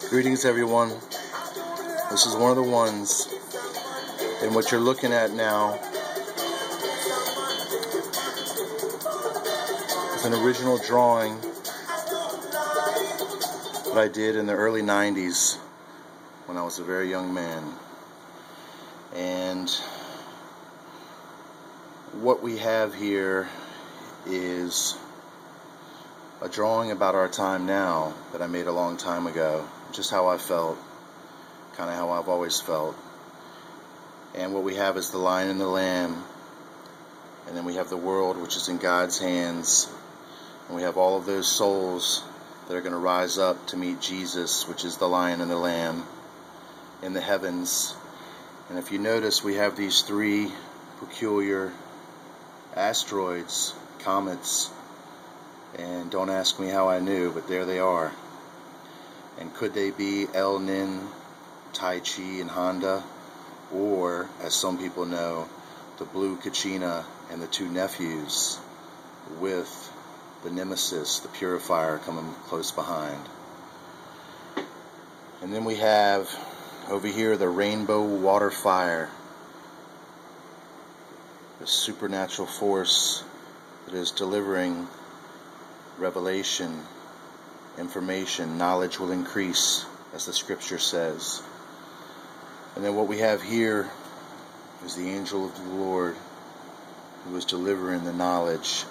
Greetings, everyone. This is one of the ones, and what you're looking at now is an original drawing that I did in the early 90s when I was a very young man. And what we have here is a drawing about our time now that I made a long time ago. Just how I felt, kind of how I've always felt. And what we have is the Lion and the Lamb, and then we have the world, which is in God's hands, and we have all of those souls that are going to rise up to meet Jesus, which is the Lion and the Lamb, in the heavens. And if you notice, we have these three peculiar asteroids, comets, and don't ask me how I knew, but there they are. And could they be El Nin, Tai Chi, and Honda? Or, as some people know, the Blue Kachina and the two nephews, with the Nemesis, the Purifier, coming close behind. And then we have over here the Rainbow Water Fire, the supernatural force that is delivering revelation, information. Knowledge will increase, as the scripture says. And then what we have here is the angel of the Lord, who is delivering the knowledge.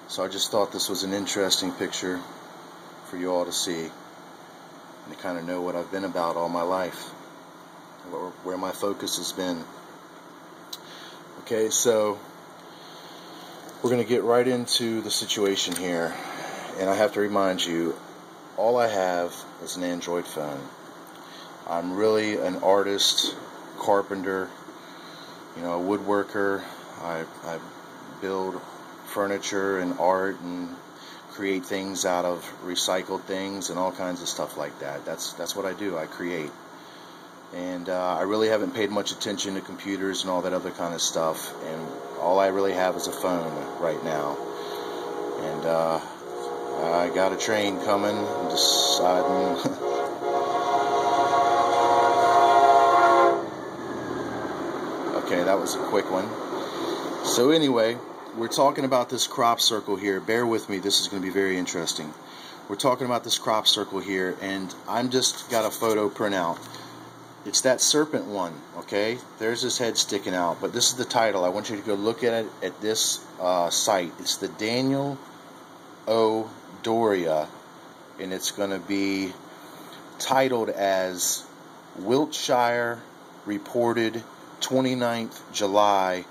So I just thought this was an interesting picture for you all to see, and to kind of know what I've been about all my life, or where my focus has been. Okay, so we're going to get right into the situation here. And I have to remind you, all I have is an Android phone. I'm really an artist, carpenter, a woodworker. I build furniture and art and create things out of recycled things and all kinds of stuff like that. That's what I do. I create. And I really haven't paid much attention to computers and all that other kind of stuff. And all I really have is a phone right now. And I got a train coming. I'm deciding. Okay, that was a quick one. So anyway, we're talking about this crop circle here. Bear with me. This is going to be very interesting. We're talking about this crop circle here, and I'm just got a photo printout. It's that serpent one, okay? There's his head sticking out, but this is the title. I want you to go look at it at this site. It's the Daniel O. Doria, and it's going to be titled as Wiltshire.Reported 29th July,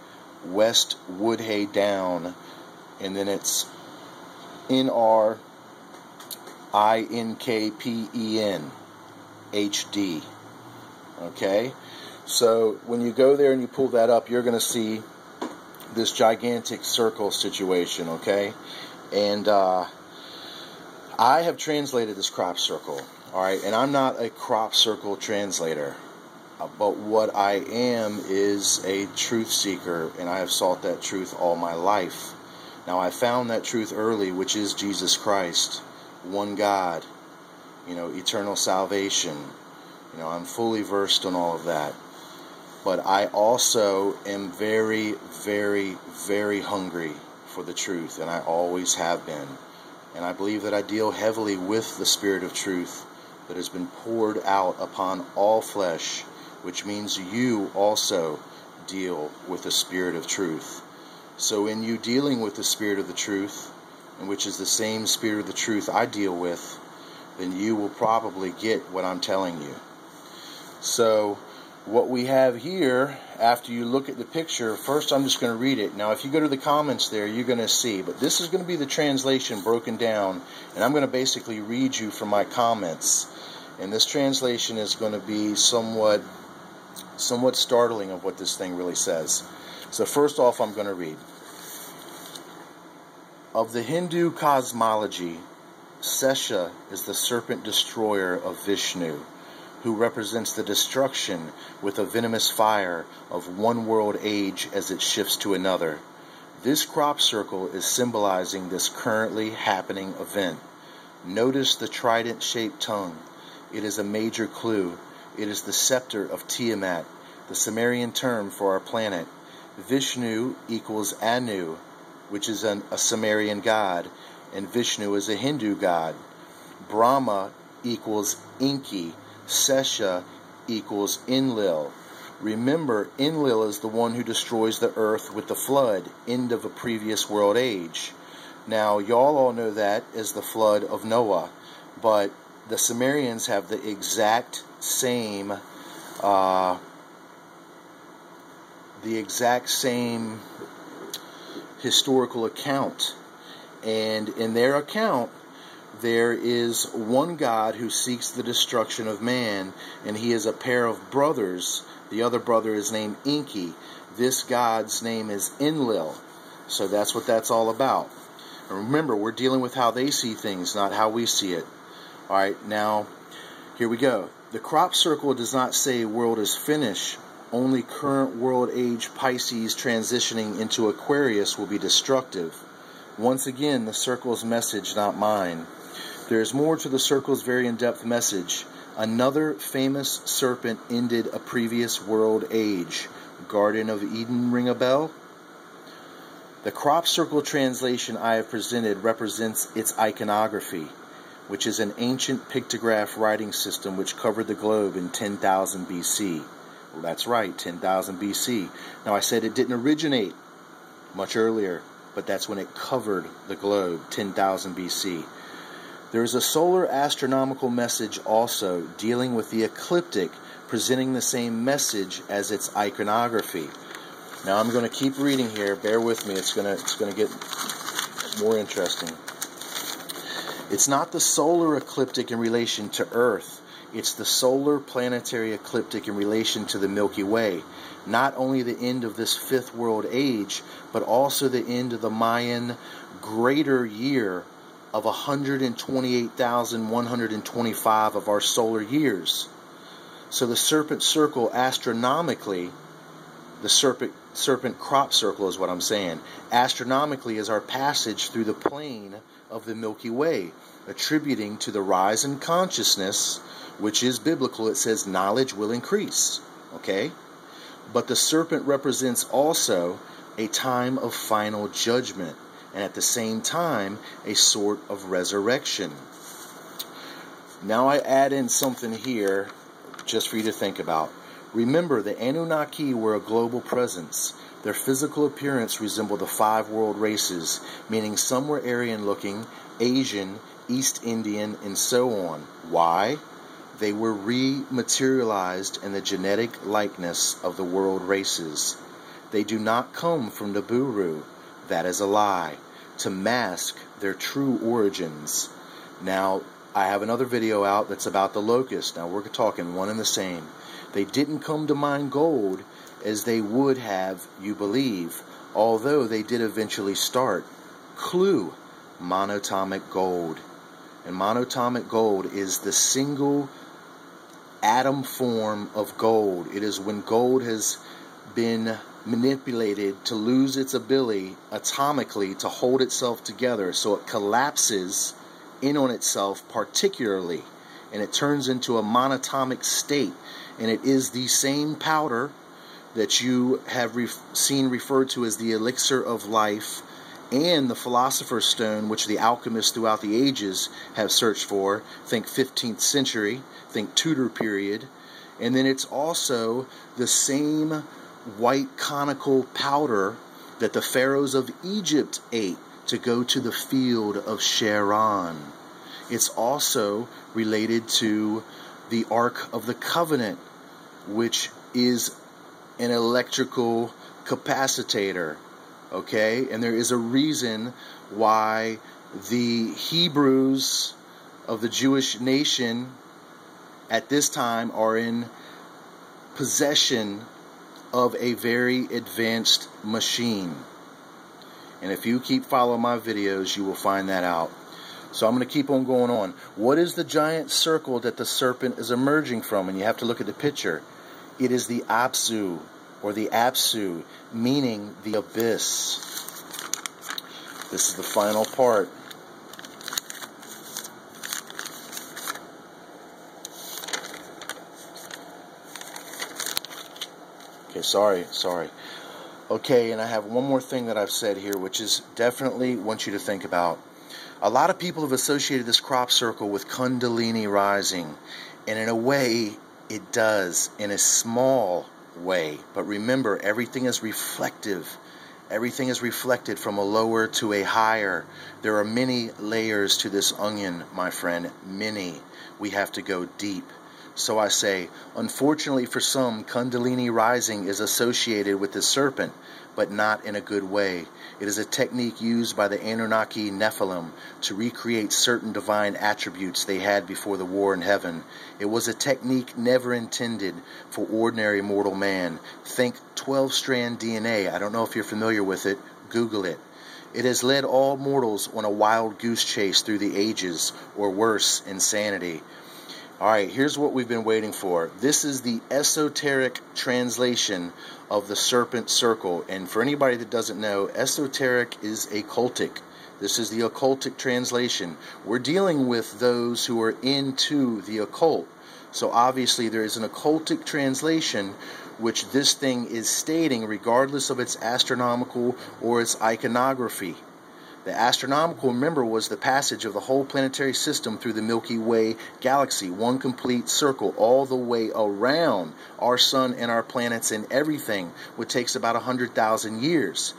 West Woodhay Down, and then it's NRINKPEN HD. Okay, so when you go there and you pull that up, you're going to see this gigantic circle situation, okay? And I have translated this crop circle, all right? And I'm not a crop circle translator, but what I am is a truth seeker, and I have sought that truth all my life. Now, I found that truth early, which is Jesus Christ, one God, eternal salvation. I'm fully versed on all of that. But I also am very, very, very hungry for the truth, and I always have been. And I believe that I deal heavily with the Spirit of truth that has been poured out upon all flesh, which means you also deal with the Spirit of truth. So in you dealing with the Spirit of the truth, and which is the same Spirit of the truth I deal with, then you will probably get what I'm telling you. So what we have here, after you look at the picture, first I'm just going to read it. Now if you go to the comments there, you're going to see, but this is going to be the translation broken down, and I'm going to basically read you from my comments. And this translation is going to be somewhat startling of what this thing really says. So first off, I'm going to read. Of the Hindu cosmology, Sesha is the serpent destroyer of Vishnu, who represents the destruction with a venomous fire of one world age as it shifts to another. This crop circle is symbolizing this currently happening event. Notice the trident-shaped tongue. It is a major clue. It is the scepter of Tiamat, the Sumerian term for our planet. Vishnu equals Anu, which is a Sumerian god, and Vishnu is a Hindu god. Brahma equals Enki. Sesha equals Enlil. Remember, Enlil is the one who destroys the earth with the flood, end of a previous world age. Now, y'all all know that as the flood of Noah, but the Sumerians have the exact same historical account. And in their account, there is one God who seeks the destruction of man, and he is a pair of brothers. The other brother is named Enki. This God's name is Enlil. So that's what that's all about. And remember, we're dealing with how they see things, not how we see it. Alright, now, here we go. The crop circle does not say world is finished. Only current world age Pisces transitioning into Aquarius will be destructive. Once again, the circle's message, not mine. There is more to the circle's very in-depth message. Another famous serpent ended a previous world age. Garden of Eden ring a bell? The crop circle translation I have presented represents its iconography, which is an ancient pictograph writing system which covered the globe in 10,000 BC. Well, that's right, 10,000 BC. Now, I said it didn't originate much earlier, but that's when it covered the globe, 10,000 BC. There is a solar astronomical message also dealing with the ecliptic, presenting the same message as its iconography. Now I'm going to keep reading here. Bear with me. It's going to get more interesting. It's not the solar ecliptic in relation to Earth. It's the solar planetary ecliptic in relation to the Milky Way. Not only the end of this fifth world age, but also the end of the Mayan greater year of 128,125 of our solar years. So the serpent circle astronomically, the serpent crop circle is what I'm saying, astronomically is our passage through the plane of the Milky Way, attributing to the rise in consciousness, which is biblical. It says knowledge will increase. Okay? But the serpent represents also a time of final judgment, and at the same time, a sort of resurrection. Now I add in something here just for you to think about. Remember, the Anunnaki were a global presence. Their physical appearance resembled the 5 world races, meaning some were Aryan-looking, Asian, East Indian, and so on. Why? They were rematerialized in the genetic likeness of the world races. They do not come from Nibiru. That is a lie, to mask their true origins. Now, I have another video out that's about the locust. Now, we're talking one and the same. They didn't come to mine gold as they would have, you believe, although they did eventually start. Clue, monatomic gold. And monatomic gold is the single atom form of gold. It is when gold has been manipulated to lose its ability atomically to hold itself together, so it collapses in on itself particularly, and it turns into a monatomic state. And it is the same powder that you have seen referred to as the elixir of life, and the philosopher's stone, which the alchemists throughout the ages have searched for. Think 15th century, think Tudor period. And then it's also the same white conical powder that the pharaohs of Egypt ate to go to the field of Sharon. It's also related to the Ark of the Covenant, which is an electrical capacitator. Okay? And there is a reason why the Hebrews of the Jewish nation at this time are in possession of a very advanced machine. And if you keep following my videos, you will find that out. So I'm going to keep on going on. What is the giant circle that the serpent is emerging from? And you have to look at the picture. It is the Apsu, or the Apsu, meaning the abyss. This is the final part. Okay, sorry. Okay, and I have one more thing that I've said here, which is definitely want you to think about. A lot of people have associated this crop circle with Kundalini rising, and in a way, it does, in a small way. But remember, everything is reflective. Everything is reflected from a lower to a higher. There are many layers to this onion, my friend, many. We have to go deep. So I say, unfortunately for some, Kundalini rising is associated with the serpent, but not in a good way. It is a technique used by the Anunnaki Nephilim to recreate certain divine attributes they had before the war in heaven. It was a technique never intended for ordinary mortal man. Think 12-strand DNA. I don't know if you're familiar with it. Google it. It has led all mortals on a wild goose chase through the ages, or worse, insanity. All right, here's what we've been waiting for. This is the esoteric translation of the serpent circle. And for anybody that doesn't know, esoteric is occultic. This is the occultic translation. We're dealing with those who are into the occult. So obviously there is an occultic translation which this thing is stating regardless of its astronomical or its iconography. The astronomical, remember, was the passage of the whole planetary system through the Milky Way galaxy, one complete circle, all the way around our sun and our planets and everything, which takes about 100,000 years.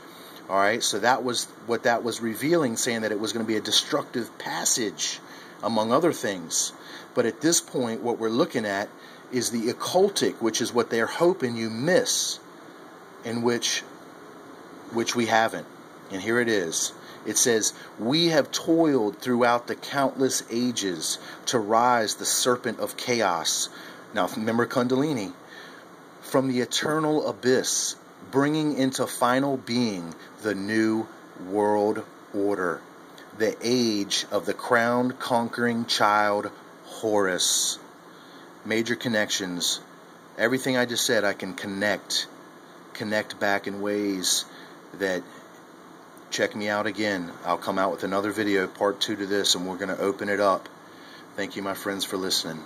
All right, so that was what that was revealing, saying that it was going to be a destructive passage, among other things. But at this point, what we're looking at is the occultic, which is what they're hoping you miss, in which we haven't. And here it is. It says, we have toiled throughout the countless ages to rise the serpent of chaos. Now, remember Kundalini. From the eternal abyss, bringing into final being the new world order. The age of the crowned conquering child, Horus. Major connections. Everything I just said, I can connect back in ways that... Check me out again. I'll come out with another video, part 2 to this, and we're going to open it up. Thank you, my friends, for listening.